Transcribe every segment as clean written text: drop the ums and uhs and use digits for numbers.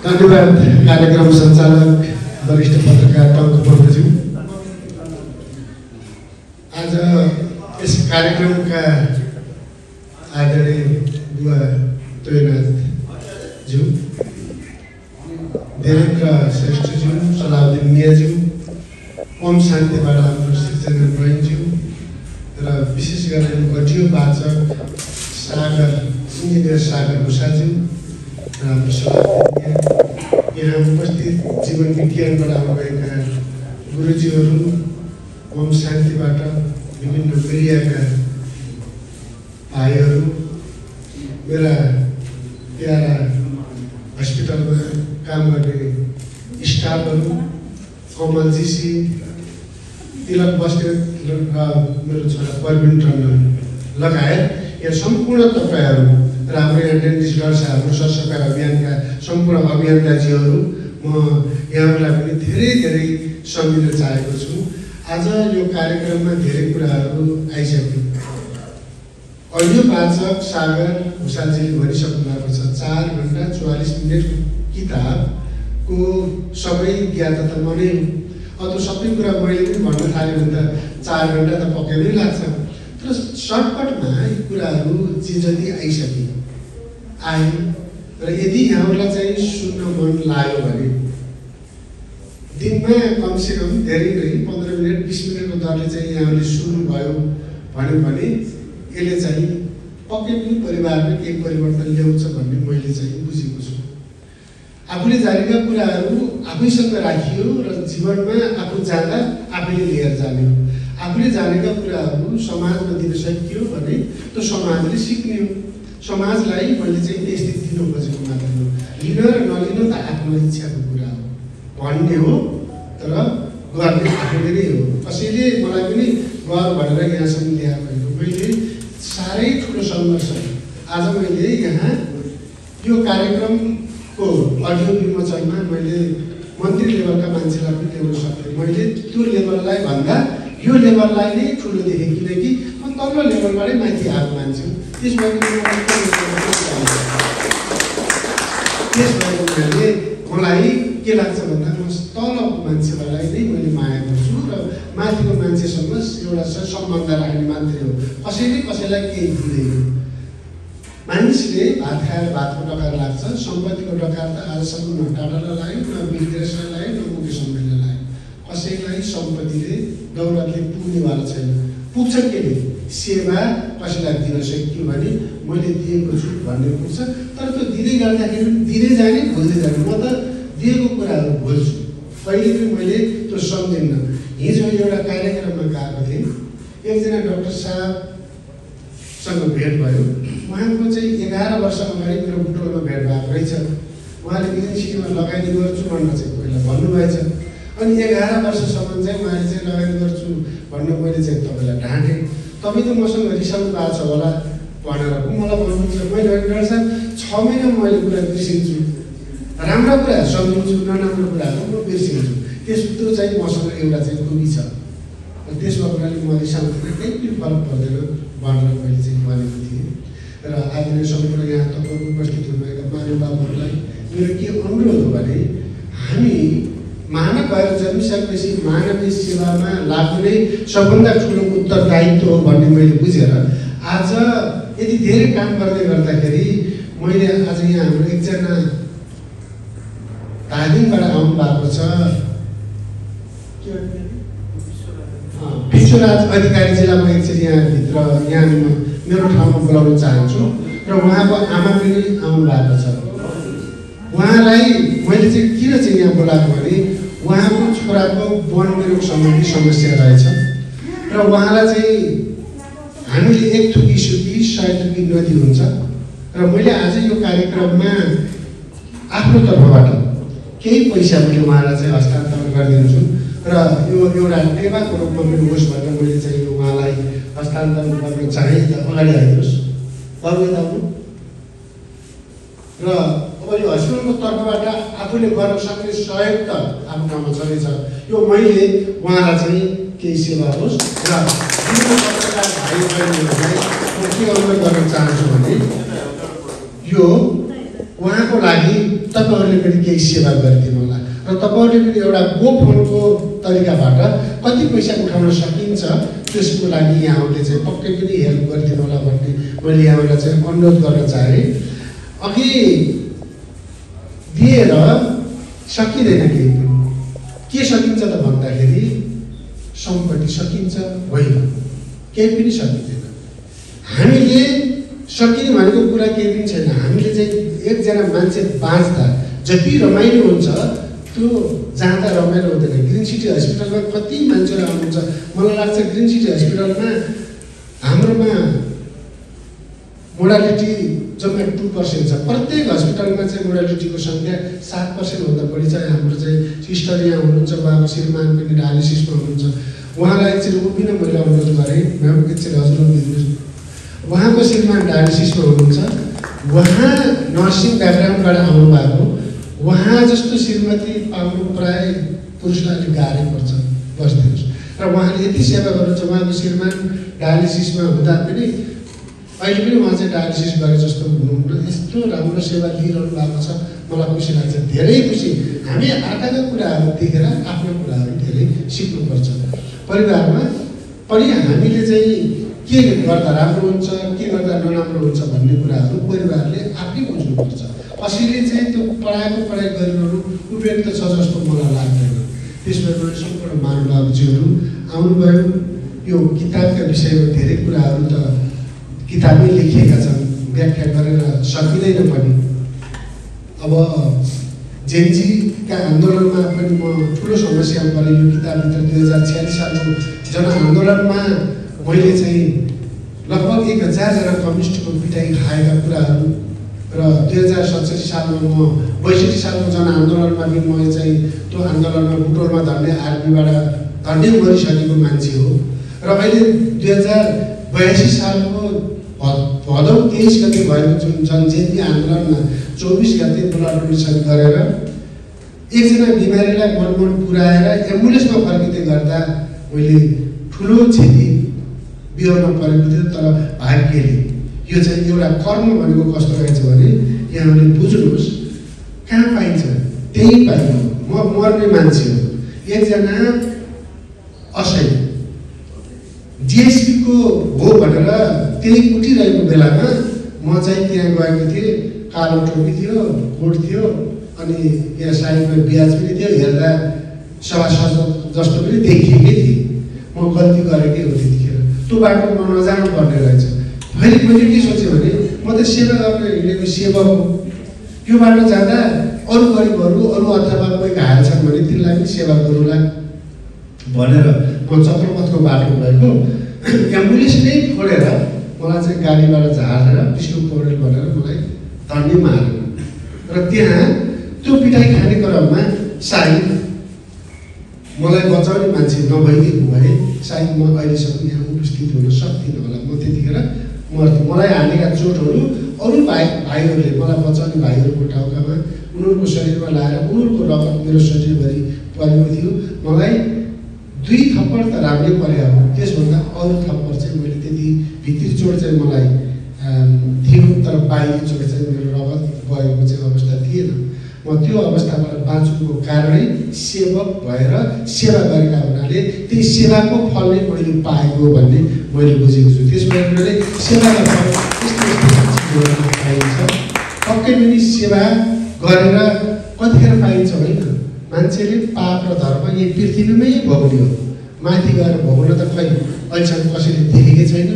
धन्यवाद कार्यक्रम सञ्चालक वरिष्ठ पत्रकार टङ्क पन्तज्यू। आज यस कार्यक्रमका आदरणीय बुवा तोयनाथज्यू, देवेन्द्र श्रेष्ठज्यू, सलाउद्दिन मियाज्यू, ओम शान्तिबाट हाम्रो शिवचन्द्र बहिनीज्यू र विशेष गरेर अडियो वाचक इन्जिनियर सागर भूषाज्यू र हाम्रो सलाउद्दिन यहाँ उपस्थित जीवन विज्ञानबाट आउनुभएका गुरुजीहरू, ओम शान्तिबाट विभिन्न मिडियाका भाइहरू, मेरा प्यारा हस्पिटलमा काम गर्ने स्टाफहरू, कमलजीसी, तिलक बस्नेत र मेरो छोरा प्रवीण टन्डन लगायत यहाँ सम्पूर्ण तपाईँहरू र हाम्रो यहाँ डेन्टिस्ट गर्छ हाम्रो सरसफाइ अभियानका सम्पूर्ण अभियन्ताजीहरू, म यहाँहरूलाई पनि धेरै धेरै सम्झिन चाहेको छु। आज यो कार्यक्रममा धेरै कुराहरू आइसक्यो। अडियो वाचक सागर भूषालजीले भनिसक्नु भएको छ, 4 घण्टा 44 मिनटको किताबको सबै ज्ञाता त म नै हो। अरू सबै कुरा मैले पनि भन्न थाल्यो भने त 4 घण्टा त पक्कै नै लाग्छ। तर सर्टकटमा यी कुराहरू जे जति आयो र यदि यहाँहरूलाई चाहिँ सुन्न मन लाग्यो भने दिनमा कमसेकम धेरै नै 15 मिनट 20 मिनटको दरले चाहिँ यहाँहरूले सुन्नुभयो भने यसले चाहिँ पक्कै पनि परिवारमा केही परिवर्तन ल्याउँछ भन्ने मैले चाहिँ बुझेको छु। आफूले जानेका कुराहरू आफैसँग राखियो र जीवनमा आफू जाँदा आफैले लिएर जाने हो। आफूले जानेका कुराहरू समाजमा दिन सकियो भने त्यो समाजले सिक्ने हो। समाजलाई मैले चाहिँ त्यस्तै दिन खोजेको मात्र हो। लिन र नलिन त आफ्नो इच्छाको कुरा हो, भन्ने हो, तर गर्ने आफूले नै हो। कसैले मलाई पनि गर भनेर यहाँसम्म ल्याएको होइन। मैले साह्रै ठुलो सङ्घर्ष, आज मैले यहाँ यो कार्यक्रमको अडियो विमोचनमा मैले मन्त्री लेभलका मान्छेलाई पनि ल्याउन सक्थेँ। मैले त्यो लेभललाई भन्दा यो लेभललाई नै ठुलो देखेँ, किनकि म तल्लो लेभलबाटै माथि आएको मान्छे हो। त्यसभएर मलाई के लाग्छ भन्दा म तलको मान्छेलाई नै मैले माया गर्छु र माथिको मान्छेसँग एउटा सम्बन्ध राख्ने मात्रै हो। कसैले कसैलाई केही दिँदैन। मानिसले भात खाएर भातको डकार लाग्छ, सम्पत्तिको डकार त आजसम्म न टाटालाई लाग्यो, न बिल गेट्सलाई लाग्यो, न मुकेश अम्बानीलाई लाग्यो। कसैलाई सम्पत्तिले दौलतले पुग्नेवाला छैन। पुग्छ केले? सेवा कसैलाई दिन सक्यो भने मैले दिएको छु भन्ने पुग्छ। तर त्यो दिँदै गर्दाखेरि दिँदै जाने भुल्दै जाने। म त दिएको कुराहरू भुल्छु, कहिले पनि मैले त्यो सम्झिन्न। हिजो एउटा कार्यक्रममा गएको थिएँ, एकजना डाक्टर साहबसँग भेट भयो। उहाँको चाहिँ 11 वर्ष अगाडि मेरो बुटोलमा भेट भएको रहेछ। उहाँले युनिभर्सिटीमा लगानी गर्छु भनेर चाहिँ पहिला भन्नुभएछ। अनि 11 वर्षसम्म चाहिँ उहाँले चाहिँ लगानी गर्छु भन्नु मैले चाहिँ तपाईँलाई ढाँटेँ। तपाईँ त मसँग रिसाउनु भएको छ होला भनेर मलाई भन्नुहुन्छ। मैले डाक्टर साहब 6 महिना मैले कुरा बिर्सिन्छु, राम्रो कुरा सम्झिन्छु, नराम्रो कुराहरू म बिर्सिन्छु। त्यो चाहिँ मसँग एउटा चाहिँ खुबी छ। त्यसमा कुराले म रिसाउँदैन, केही पनि फरक पर्दैन भनेर मैले चाहिँ भनेको थिएँ। र आदरणीय सम्पूर्ण यहाँ तपाईँको उपस्थित हुनुभएका महानुभावहरूलाई मेरो के अनुरोध हो भने हामी मानव भएर जन्मिसकेपछि मानवीय सेवामा लाग्ने सबभन्दा ठुलो उत्तरदायित्व हो भन्ने मैले बुझेर आज यदि धेरै काम गर्दै गर्दाखेरि मैले आज यहाँ हाम्रो एकजना धादिङबाट आउनु भएको छ विश्वराज अधिकारी जिल्लामा एकचोटि यहाँ मेरो ठाउँमा बोलाउन चाहन्छु र उहाँको आमा पनि आउनु भएको छ। उहाँलाई मैले चाहिँ किन चाहिँ यहाँ बोलाएको भने उहाँको छोराको वन मेरुको सम्बन्धी समस्या रहेछ र उहाँलाई चाहिँ हामीले 1 थुकी सुकी 100 थुकी नदी हुन्छ र मैले आज यो कार्यक्रममा आफ्नो तर्फबाट केही पैसा मैले उहाँलाई चाहिँ हस्तान्तरण गरिदिन्छु र यो एउटा टेवाको रूपमा पनि होस् भनेर मैले चाहिँ उहाँलाई हस्तान्तरण गर्न चाहेँ। अगाडि आइदिनुहोस् बाबु यताउनु। र अब यो हस्पिटलको तर्फबाट आफूले गर्न सक्ने सहयोग त आफ्नो ठाउँमा छँदैछ। यो मैले उहाँलाई चाहिँ केही सेवा होस् र पत्रकार भाइ बहिनीहरूलाई म के अनुरोध गर्न चाहन्छु भने यो उहाँको लागि तपाईँहरूले पनि केही सेवा गरिदिनु होला र तपाईँहरूले पनि एउटा गोफोनको तरिकाबाट कति पैसा उठाउन सकिन्छ त्यसको लागि यहाँहरूले चाहिँ पक्कै पनि हेल्प गरिदिनु होला भन्ने मैले यहाँहरूलाई चाहिँ अनुरोध गर्न चाहेँ। अघि दिएर सकिँदैन केही पनि। के सकिन्छ त भन्दाखेरि सम्पत्ति सकिन्छ होइन, केही पनि सकिँदैन। हामीले सकिने भनेको कुरा केही पनि छैन। हामीले चाहिँ एकजना मान्छे बाँच्दा जति रमाइलो हुन्छ त्यो जाँदा रमाइलो हुँदैन। ग्रिन सिटी हस्पिटलमा कति मान्छेहरू आउनुहुन्छ, मलाई लाग्छ ग्रिन सिटी हस्पिटलमा हाम्रोमा मोडालिटी जम्मा 2% छ। प्रत्येक हस्पिटलमा चाहिँ मोडालिटीको सङ्ख्या 7% भन्दा बढी छ। हाम्रो चाहिँ सिस्टर यहाँ हुनुहुन्छ, उहाँको श्रीमान पनि डायलिसिसमा हुनुहुन्छ। उहाँलाई एकचोटि उभिन मैले अनुरोध गरेँ, म्याम एकचोटि हजुर उभिदिनुहोस्। उहाँको श्रीमान डायलिसिसमा हुनुहुन्छ, उहाँ नर्सिङ ब्याकग्राउन्डबाट आउनुभएको। उहाँ जस्तो श्रीमती पाउनु प्राय पुरुषलाई अलिक गाह्रै पर्छ, बस्दिनुहोस्। र उहाँले यति सेवा गर्नुहुन्छ। उहाँको श्रीमान डायलिसिसमा हुँदा पनि अहिले पनि उहाँ चाहिँ डायलिसिस गरे जस्तो हुनुहुन्न। यस्तो राम्रो सेवा दिइरहनु भएको छ, मलाई खुसी लाग्छ, धेरै खुसी। हामी आँखाका कुराहरू देखेर आफ्नो कुराहरू धेरै सिक्नुपर्छ। परिवारमा पनि हामीले चाहिँ के गर्दा राम्रो हुन्छ, के गर्दा नराम्रो हुन्छ भन्ने कुराहरू परिवारले आफै बुझ्नुपर्छ। कसैले चाहिँ त्यो पढाएको पढाइ गरिरहनु उपयुक्त छ जस्तो मलाई लाग्दैन। त्यसबाट सम्पूर्ण महानुभावजीहरू आउनुभयो। यो किताबका विषयमा धेरै कुराहरू त किताबमै लेखिएका छन्, व्याख्या गरेर सकिँदैन पनि। अब जेनजीका आन्दोलनमा पनि म ठुलो समस्या परेँ। यो किताबभित्र 2046 सालको जनआन्दोलनमा मैले चाहिँ लगभग 1000 जना कम्युनिस्टको पिटाइ खाएका कुराहरू र 2067 सालमा म 62 सालको जनआन्दोलनमा पनि म चाहिँ त्यो आन्दोलनमा बुटोलमा धन्ने आर्मीबाट धन्ने मरिसकेको मान्छे हो। र अहिले 2082 सालको भदौ 23 गते भएको जुन जनजयन्ती आन्दोलनमा 24 गते ब्लड डोनेसन गरेर एकजना बिमारीलाई मनमन पुर्याएर एम्बुलेन्समा फर्किँदै गर्दा मैले ठुलो क्षति बिहोर्न परेको थियो। तर भाग्यले यो चाहिँ एउटा कर्म भनेको कस्तो रहेछ भने यहाँहरूले बुझ्नुहोस्, कहाँ पाइन्छ त्यही पाइन्छ। म मर्ने मान्छे हो। एकजना असै जिएसपीको हो भनेर त्यही उठिरहेको बेलामा म चाहिँ त्यहाँ गएको थिएँ। कालो टोपी थियो, कोट थियो, अनि यहाँ साइडमा ब्याज पनि थियो। हेर्दा सभासद जस्तो पनि देखिएकै थिएँ। म गल्ती गरेकै हो त्यतिखेर। त्यो बाटो म नजानु पर्ने रहेछ। फेरि मैले के सोचेँ भने म त सेवा गर्न हिँडेको सेवा हो। यो बाटो जाँदा अरू गरिबहरू अरू अथवा कोही घायल छन् भने तिनलाई पनि सेवा गरौँला भनेर म चक्रपथको बाटो गएको। एम्बुलेन्स नै छोडेर मलाई चाहिँ गाडीबाट झारेर विष्णु पौडेल भनेर मलाई धन्ने मार्यो। र त्यहाँ त्यो पिटाइ खाने क्रममा सायद मलाई बचाउने मान्छे नभइदिएको भए सायद म अहिलेसम्म यहाँ उपस्थित हुन सक्दिनँ होला। म त्यतिखेर मर्थेँ। मलाई हानेका चोटहरू अरू भाइहरूले मलाई बचाउने भाइहरूको टाउकामा उनीहरूको शरीरमा लाएर उनीहरूको रगत मेरो शरीरभरि परेको थियो। मलाई 2 थप्पड त राम्रै परे हो, त्यसभन्दा अरू थप्पड चाहिँ मैले त्यति भित्री चोट चाहिँ मलाई थियो। तर बाहिरी चोट चाहिँ मेरो रगत गएको चाहिँ अवस्था थिएन। म त्यो अवस्थाबाट बाँच्नुको कारणै सेवक भएर सेवा गरेका हुनाले त्यही सेवाको फल नै मैले पाएको भन्ने मैले बुझेको छु। त्यसो भएर सेवाको फल यस्तो पाइन्छ। पक्कै पनि सेवा गरेर कतिखेर पाइन्छ होइन। मान्छेले पाप र धर्म यही पृथ्वीमै भोग्ने हो। माथि गएर भोग्न त खै अहिलेसम्म कसैले देखेकै छैन,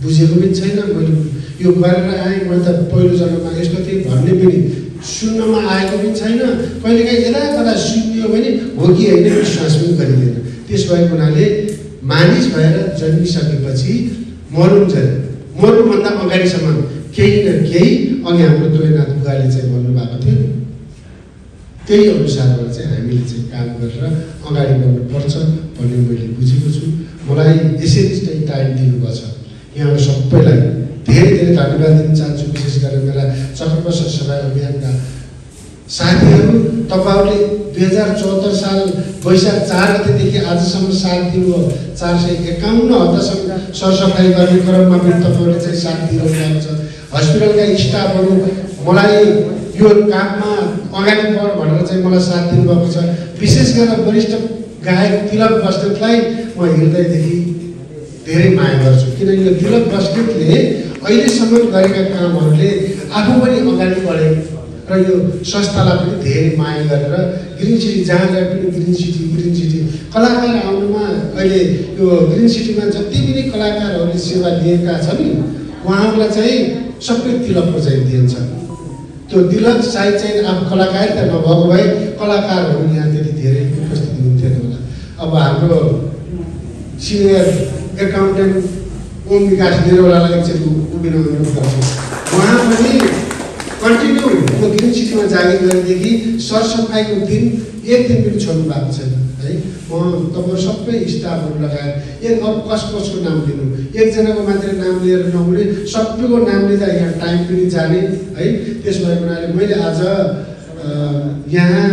बुझेको पनि छैन। मैले यो गरेर आएँ, मैले त पहिलो जन्ममा यस्तो थिएँ भन्ने पनि सुन्नमा आएको पनि छैन। कहिलेकाहीँ यता कता सुनियो भने हो कि होइन विश्वास पनि गरिँदैन। त्यस भएको हुनाले मानिस भएर जन्मिसकेपछि मरुन्जेल, मर्नुभन्दा अगाडिसम्म केही न केही अघि हाम्रो द्वैनाथ बुवाले चाहिँ भन्नुभएको थियो। त्यही अनुसारबाट चाहिँ हामीले चाहिँ काम गरेर अगाडि बढ्नुपर्छ भन्ने मैले बुझेको छु। मलाई यसरी चाहिँ टाइम दिनुभएको छ। यहाँहरू सबैलाई धेरै धेरै धन्यवाद दिन चाहन्छु। विशेष गरेर मेरा चक्रपथ सभा अभियानका साथीहरू, तपाईँहरूले 2074 साल वैशाख 4 गतेदेखि आजसम्म साथ दिनुभयो। 451 हप्तासम्म सरसफाइ गर्ने क्रममा पनि तपाईँहरूले चाहिँ साथ दिइरहनु भएको छ। हस्पिटलका स्टाफहरू मलाई यो काममा अगाडि बढ भनेर चाहिँ मलाई साथ दिनुभएको छ। विशेष गरेर वरिष्ठ गायक तिलक बस्नेतलाई म हृदयदेखि धेरै माया गर्छु, किनकि यो तिलक बस्नेतले अहिलेसम्म गरेका कामहरूले आफू पनि अगाडि बढे र यो संस्थालाई पनि धेरै माया गरेर ग्रिन सिटी जहाँ गए पनि ग्रिन सिटी कलाकार आउनुमा अहिले यो ग्रिन सिटीमा जति पनि कलाकारहरूले सेवा दिएका छन् उहाँहरूलाई चाहिँ सबै तिलकको चाहिँ दिन्छ। त्यो तिलक सायद चाहिँ आफू कलाकारिता नभएको भए कलाकारहरू यहाँ त्यति धेरै उपस्थित हुन्थेन होला। अब हाम्रो सिनियर एकाउन्टेन्ट ओम विकास निरौलालाई एकचोटि उभिन अनुरोध गर्छु। उहाँ पनि कन्टिन्यू यो ग्रिन सिटीमा जागिर गरेदेखि सरसफाइको दिन एक दिन पनि छोड्नु भएको छैन है। म तपाईँहरू सबै स्टाफहरू लगाएर अब कसको नाम लिनु, एकजनाको मात्रै नाम लिएर नहुने, सबैको नाम लिँदा यहाँ टाइम पनि जाने है। त्यस भएको हुनाले मैले आज यहाँ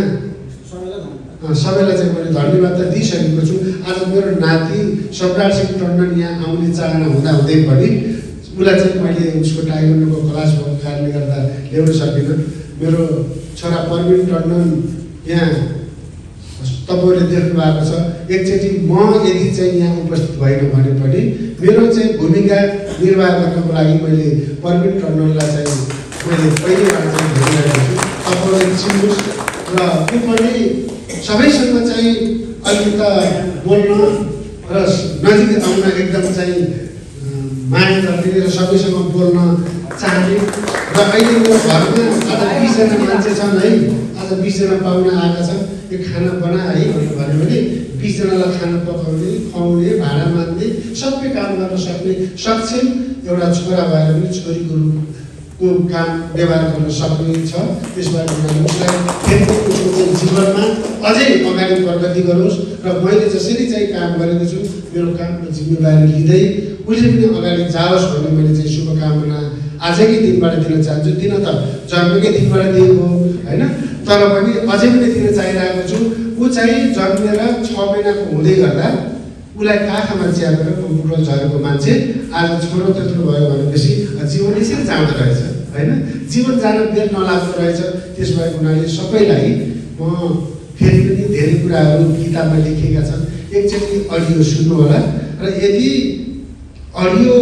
सबैलाई चाहिँ मैले धन्यवाद त दिइसकेको छु। आज मेरो नाति सम्राट सिंह टन्डन यहाँ आउने चाहना हुँदै पनि उसलाई चाहिँ मैले उसको टाइगरको क्लास भएको कारणले गर्दा ल्याउन सकिनँ। मेरो छोरा प्रवीण टन्डन यहाँ तपाईँहरूले देख्नु भएको छ। एकचोटि म यदि चाहिँ यहाँ उपस्थित भएन भने पनि मेरो चाहिँ भूमिका निर्वाह गर्नको लागि मैले प्रवीण टन्डनलाई चाहिँ मैले पहिलेबाट चाहिँ भनिरहेको छु। तपाईँलाई चिन्नुहोस् र त्यो पनि सबैसँग चाहिँ अलिकता बोल्न र नजिक आउन एकदम चाहिँ माया गरिदिने र सबैसँग बोल्न चाहने र अहिले मेरो घरमा आज 20 जना मान्छे छन् है। आज 20 जना पाहुना आएका छन्। यो खाना बना है भन्यो भने 20 जनालाई खाना पकाउने, खुवाउने, भाडा मान्ने सबै काम गर्न सक्ने सक्षम एउटा छोरा भएर पनि छोरीको रूपको काम व्यवहार गर्न सक्ने छ। त्यसबाट उसलाई फेरि उसको जीवनमा अझै अगाडि प्रगति गरोस् र मैले जसरी चाहिँ काम गरेको छु मेरो कामको जिम्मेवारी लिँदै उसले पनि अगाडि जाओस् भन्ने मैले चाहिँ शुभकामना आजकै दिनबाट दिन चाहन्छु। दिन त जन्मेकै दिनबाट दिएको होइन, तर पनि अझै पनि दिन चाहिरहेको छु। ऊ चाहिँ जन्मेर 6 महिनाको हुँदै गर्दा उसलाई काखमा च्यापेर बुढो झरेको मान्छे आज छोरो त्यत्रो भयो भनेपछि जीवन यसरी जाँदो रहेछ होइन, जीवन जान बेर नलाग्दो रहेछ। त्यस भएको हुनाले सबैलाई म फेरि पनि धेरै कुराहरू किताबमा लेखेका छन्, एकचोटि अडियो सुन्नु होला र यदि अडियो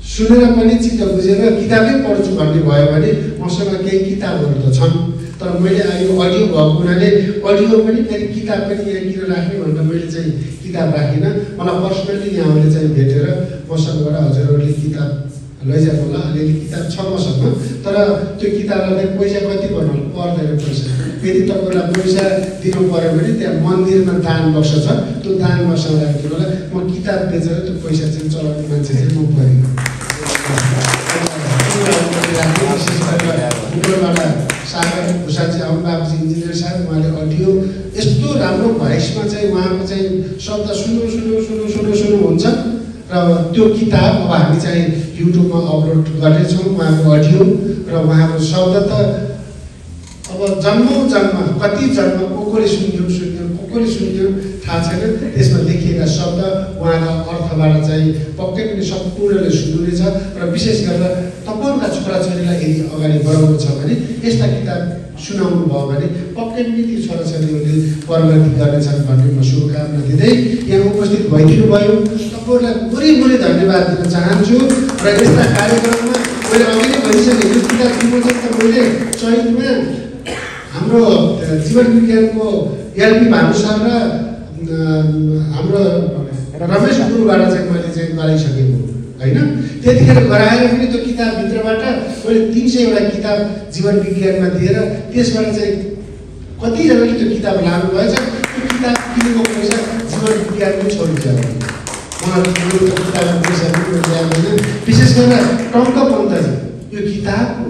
सुनेर पनि चित्त बुझेर किताबै पढ्छु भन्ने भयो भने मसँग केही किताबहरू त छन्, तर मैले यो अडियो भएको हुनाले अडियो पनि फेरि किताब पनि यहाँ किन राख्ने भनेर मैले चाहिँ किताब राखिनँ। मलाई पर्सनली यहाँहरूले चाहिँ भेटेर मसँगबाट हजुरहरूले किताब लैजानु होला। अलिअलि किताब छ मसँग, तर त्यो किताबलाई पैसा कति भन्नु पर्दैन। पैसा यदि तपाईँलाई पैसा दिनु पऱ्यो भने त्यहाँ मन्दिरमा दान बक्स छ, त्यो दान बक्समा राखिदिनु होला। म किताब बेचेर त्यो पैसा चाहिँ चलाउने मान्छे चाहिँ म परिनँ। उनीहरूबाट सागर भूषाजी आउनु भएको छ इन्जिनियर साहब, उहाँले अडियो यस्तो राम्रो भोइसमा चाहिँ उहाँको चाहिँ शब्द सुन्नु हुन्छ र त्यो किताब अब हामी चाहिँ युट्युबमा अपलोड गर्नेछौँ उहाँको अडियो र उहाँको शब्द त अब जन्म कति जन्म कसले सुन्यो थाहा छैन। त्यसमा लेखिएका शब्द उहाँका अर्थबाट चाहिँ पक्कै पनि सम्पूर्णले सुन्नुहुनेछ र विशेष गरेर तपाईँहरूका छोराछोरीलाई यदि अगाडि बढाउनु छ भने यस्ता किताब सुनाउनु भयो भने पक्कै पनि ती छोराछोरीहरूले प्रगति गर्नेछन् भन्ने म शुभकामना दिँदै यहाँ उपस्थित भइदिनु भयो। तपाईँहरूलाई पुरै धन्यवाद दिन चाहन्छु र यस्ता कार्यक्रममा मैले अघि नै भनिसकेँ यो किताब विमोचन त मैले चैतमा हाम्रो जीवन विज्ञानको एलपी भानु सर र हाम्रो रमेश गुरुबाट चाहिँ मैले चाहिँ गराइसकेको होइन। त्यतिखेर गराएर पनि त्यो किताबभित्रबाट मैले 300 वटा किताब जीवन विज्ञानमा दिएर त्यसबाट चाहिँ कतिजनाले त्यो किताब लानुभएछ। त्यो किताब किनेको पैसा जीवन विज्ञानमै छोडिन्छ। मलाई किताबको पैसा पनि ल्याउँदैन। विशेष गरेर टङ्क पन्तजी यो किताबको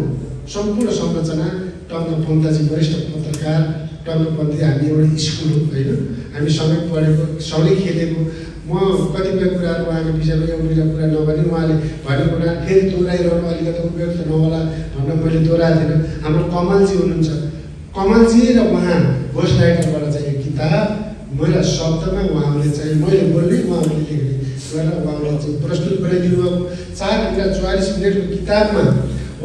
सम्पूर्ण संरचना टङ्क पन्तजी वरिष्ठ पत्रकार टङ्क पन्थी हामी एउटा स्कुल हो होइन, हामी सँगै पढेको सँगै खेलेको। म कतिपय कुराहरू उहाँको विषयमा एउटा कुरा नभने उहाँले भनेको कुरा फेरि दोहोऱ्याइरहनु अलिकति उपयुक्त नहोला भनेर मैले दोहोऱ्याएको थिएन। हाम्रो कमलजी हुनुहुन्छ, कमलजी र उहाँ घोष राइटरबाट चाहिँ यो किताब मैले शब्दमा उहाँले चाहिँ मैले बोल्ने उहाँले लेख्ने गरेर उहाँले चाहिँ प्रस्तुत गराइदिनु भएको 4 घण्टा 44 मिनटको किताबमा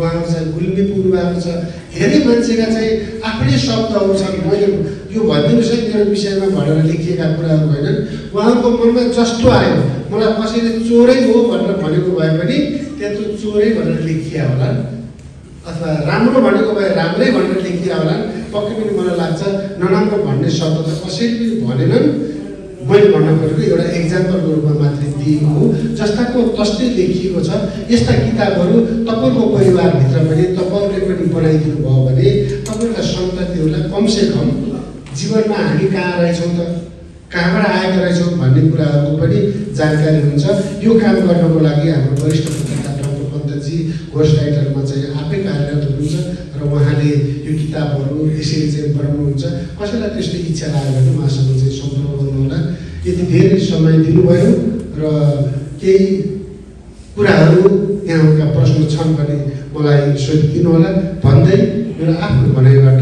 उहाँको चाहिँ गुल्मी पुग्नु भएको छ। धेरै मान्छेका चाहिँ आफ्नै शब्दहरू छन्, मैले यो भनिदिनुहोस् है मेरो विषयमा भनेर लेखिएका कुराहरू होइनन्। उहाँको मनमा जस्तो आयो, मलाई कसैले चोरै हो भनेर भनेको भए पनि त्यत्रो चोरै भनेर लेखिया होला, अथवा राम्रो भनेको भए राम्रै भनेर लेखिया होला। पक्कै पनि मलाई लाग्छ नराम्रो भन्ने शब्द त कसैले पनि भनेनन्। मैले भन्न खोजेको एउटा एक्जाम्पलको रूपमा मात्रै दिएको हो। जस्ताको तस्तै लेखिएको छ। यस्ता किताबहरू तपाईँको परिवारभित्र पनि तपाईँहरूले पनि बनाइदिनु भयो भने तपाईँका सन्ततिहरूलाई कमसेकम जीवनमा हामी कहाँ रहेछौँ त, कहाँबाट आएका रहेछौँ भन्ने कुराहरूको पनि जानकारी हुन्छ। यो काम गर्नको लागि हाम्रो वरिष्ठ पत्रकार डाक्टर पन्तजी घोष राइटरमा चाहिँ आफै कार्यरत हुनुहुन्छ र उहाँले यो किताबहरू यसरी चाहिँ बनाउनुहुन्छ। कसैलाई त्यस्तो इच्छा लाग्यो भने उहाँसँग चाहिँ सम्पर्क गर्नुहोला। यति धेरै समय दिनुभयो र केही कुराहरू यहाँका प्रश्न छन् भने मलाई सोधिदिनु होला भन्दै मेरो आफ्नो भनाइबाट